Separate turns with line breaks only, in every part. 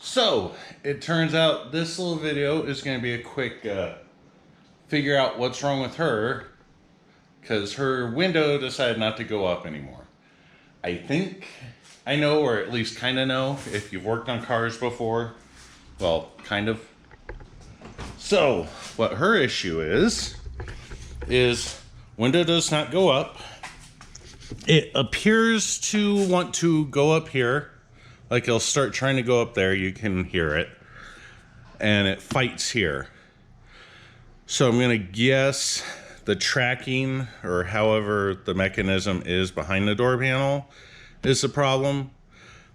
So, it turns out this little video is going to be a quick figure out what's wrong with her, because her window decided not to go up anymore. I think I know, or at least kind of know, if you've worked on cars before. Well, kind of. So, what her issue is window does not go up. It appears to want to go up here. Like it'll start trying to go up there, you can hear it. And it fights here. So I'm gonna guess the tracking, or however the mechanism is behind the door panel, is the problem.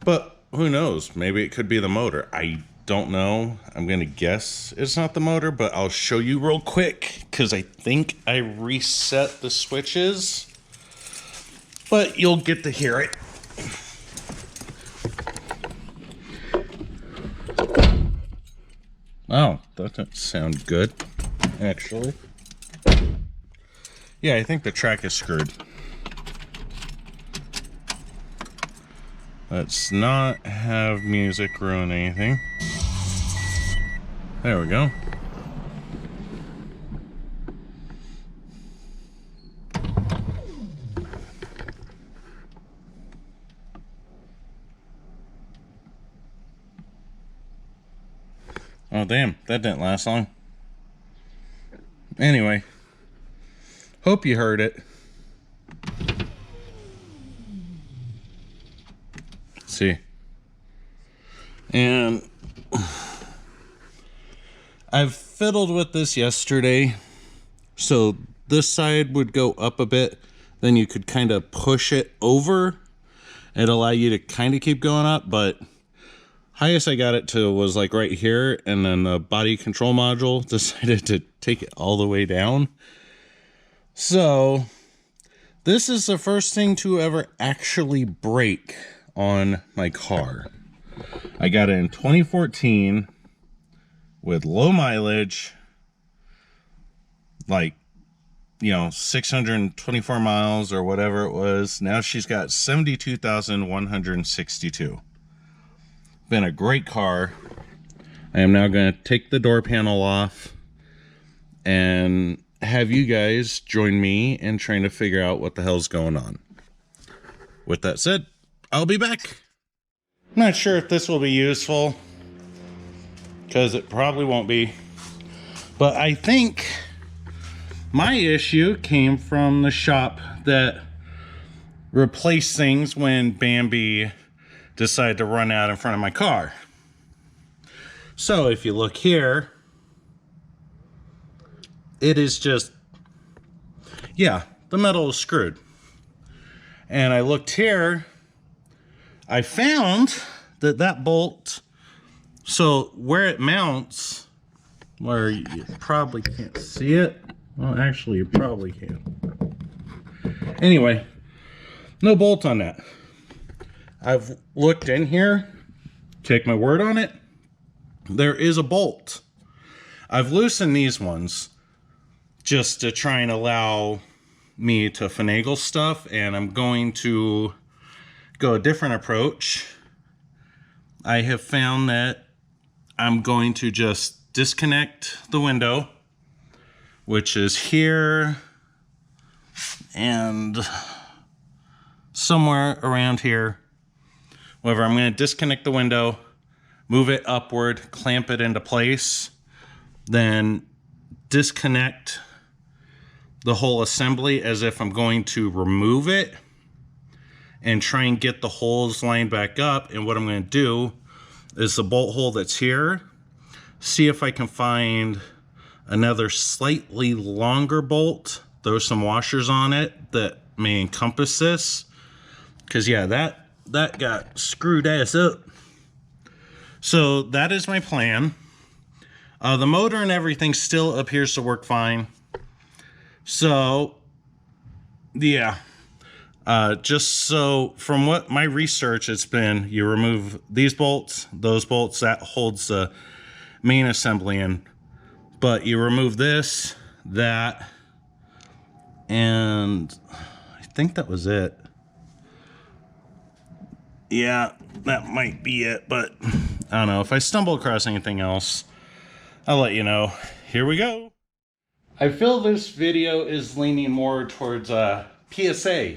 But who knows? Maybe it could be the motor. I don't know. I'm gonna guess it's not the motor, but I'll show you real quick because I think I reset the switches. But you'll get to hear it. Oh, that doesn't sound good, actually. Yeah, I think the track is screwed. Let's not have music ruin anything. There we go. Oh, damn, that didn't last long. Anyway, hope you heard it. Let's see. And I've fiddled with this yesterday. So this side would go up a bit. Then you could kind of push it over. It'd allow you to kind of keep going up, but highest I got it to was like right here, and then the body control module decided to take it all the way down. So this is the first thing to ever actually break on my car. I got it in 2014 with low mileage, like, 624 miles or whatever it was. Now she's got 72,162. Been a great car. I am now going to take the door panel off and have you guys join me in trying to figure out what the hell's going on. With that said, I'll be back. I'm not sure if this will be useful, because it probably won't be, but I think my issue came from the shop that replaced things when Bambi decided to run out in front of my car. So if you look here, it is just, yeah, the metal is screwed. And I looked here, I found that bolt, so where it mounts, where you probably can't see it, well, actually you probably can. Anyway, no bolt on that. I've looked in here, take my word on it, there is a bolt. I've loosened these ones just to try and allow me to finagle stuff, and I'm going to go a different approach. I have found that I'm going to just disconnect the window, which is here and somewhere around here. However, I'm going to disconnect the window, move it upward, clamp it into place, then disconnect the whole assembly as if I'm going to remove it and try and get the holes lined back up. And what I'm going to do is the bolt hole that's here, see if I can find another slightly longer bolt, throw some washers on it that may encompass this, because yeah, that got screwed ass up. So that is my plan. The motor and everything still appears to work fine. So yeah, just so from what my research, it's been, you remove these bolts, those bolts, that holds the main assembly in, but you remove this, that, and I think that was it. Yeah, that might be it, but I don't know. If I stumble across anything else, I'll let you know. Here we go. I feel this video is leaning more towards PSA.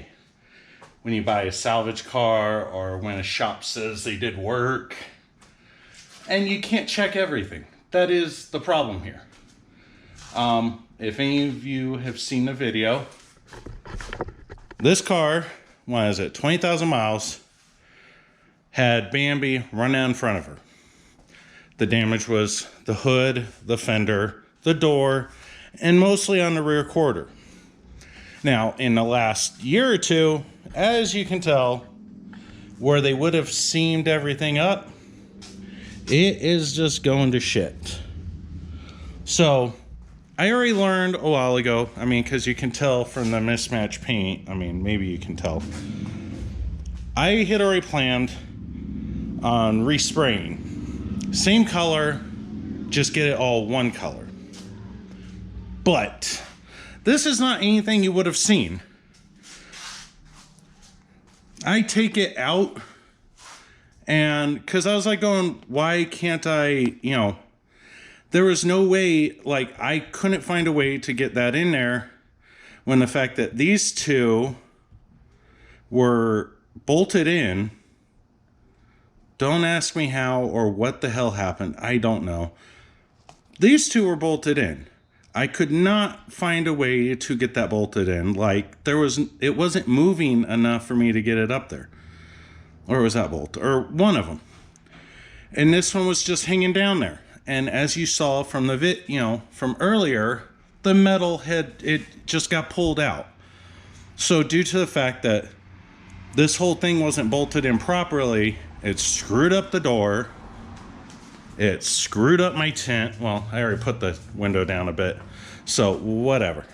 When you buy a salvage car or when a shop says they did work. And you can't check everything. That is the problem here. If any of you have seen the video, this car, what is it, 20,000 miles, had Bambi run out in front of her. The damage was the hood, the fender, the door, and mostly on the rear quarter. Now, in the last year or two, as you can tell, where they would have seamed everything up, it is just going to shit. So, I already learned a while ago, I mean, because you can tell from the mismatched paint, I mean, maybe you can tell. I had already planned on respraying. Same color, just get it all one color. But, this is not anything you would have seen. I take it out, and because I was like going, why can't I, you know, there was no way, like, I couldn't find a way to get that in there when the fact that these two were bolted in. Don't ask me how or what the hell happened. I don't know. These two were bolted in. I could not find a way to get that bolted in. Like, it wasn't moving enough for me to get it up there. Or was that bolt? Or one of them. And this one was just hanging down there. And as you saw from the from earlier, the metal it just got pulled out. So due to the fact that this whole thing wasn't bolted in properly, it screwed up the door. It screwed up my tent. Well, I already put the window down a bit, so whatever.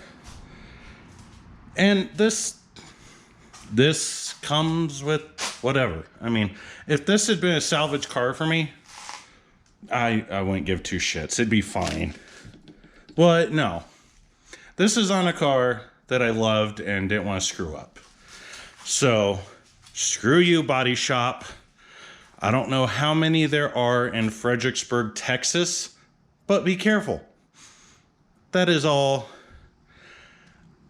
And this comes with whatever. I mean, if this had been a salvage car for me, I wouldn't give two shits. It'd be fine. But no. This is on a car that I loved and didn't want to screw up. So, screw you, body shop. I don't know how many there are in Fredericksburg, Texas, but be careful. That is all.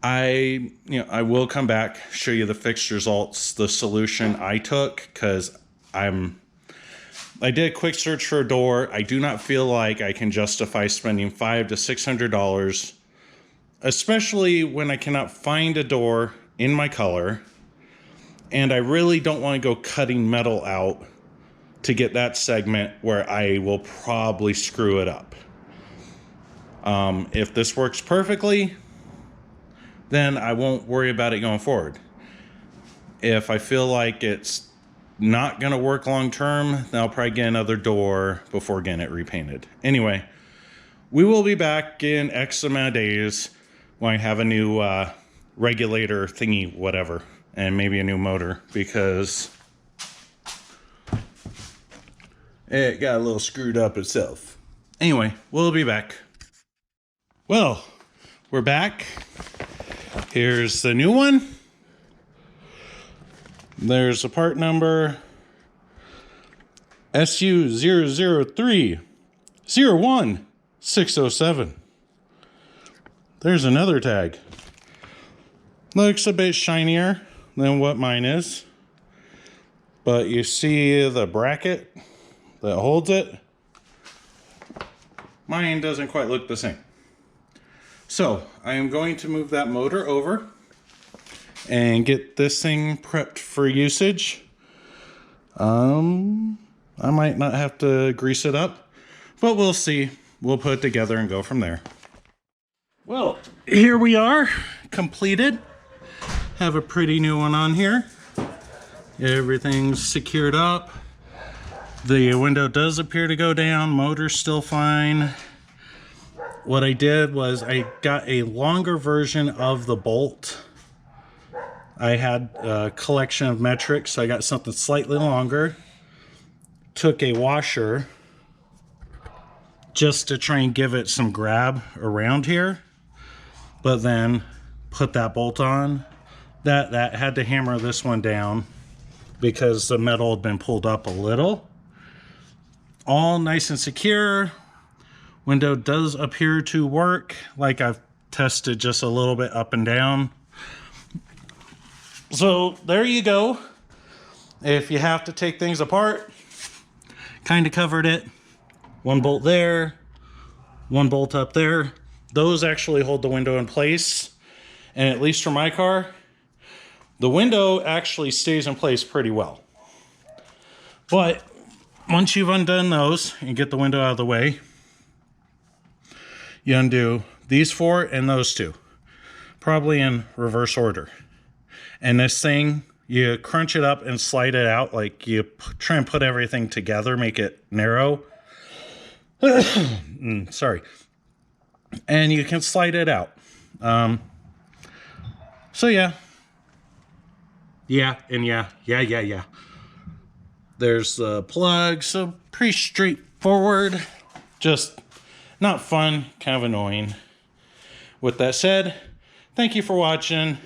I will come back, show you the fixed results, the solution I took, because I did a quick search for a door. I do not feel like I can justify spending $500 to $600, especially when I cannot find a door in my color, and I really don't want to go cutting metal out to get that segment where I will probably screw it up. If this works perfectly, then I won't worry about it going forward. If I feel like it's not going to work long term, then I'll probably get another door before getting it repainted. Anyway, we will be back in X amount of days when I have a new regulator thingy, whatever, and maybe a new motor, because it got a little screwed up itself. Anyway, we'll be back. Well, we're back. Here's the new one. There's a part number SU003-01607. There's another tag. Looks a bit shinier than what mine is. But you see the bracket that holds it. Mine doesn't quite look the same. So, I am going to move that motor over and get this thing prepped for usage. I might not have to grease it up, but we'll see. We'll put it together and go from there. Well, here we are, completed. Have a pretty new one on here. Everything's secured up. The window does appear to go down. Motor's still fine. What I did was I got a longer version of the bolt. I had a collection of metrics, so I got something slightly longer. Took a washer just to try and give it some grab around here, but then put that bolt on. That had to hammer this one down because the metal had been pulled up a little. all nice and secure. Window does appear to work, like I've tested just a little bit up and down. So there you go. If you have to take things apart, kind of covered it. One bolt there, one bolt up there. Those actually hold the window in place. And at least for my car, the window actually stays in place pretty well. But once you've undone those and get the window out of the way, you undo these 4 and those 2, probably in reverse order. And this thing, you crunch it up and slide it out, like you try and put everything together, make it narrow. Sorry. And you can slide it out. So yeah. Yeah, and yeah. There's the plug, so pretty straightforward. Just not fun, kind of annoying. With that said, thank you for watching.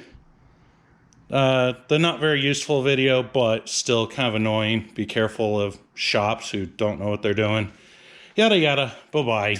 The not very useful video, but still kind of annoying. Be careful of shops who don't know what they're doing. Yada yada. Bye-bye.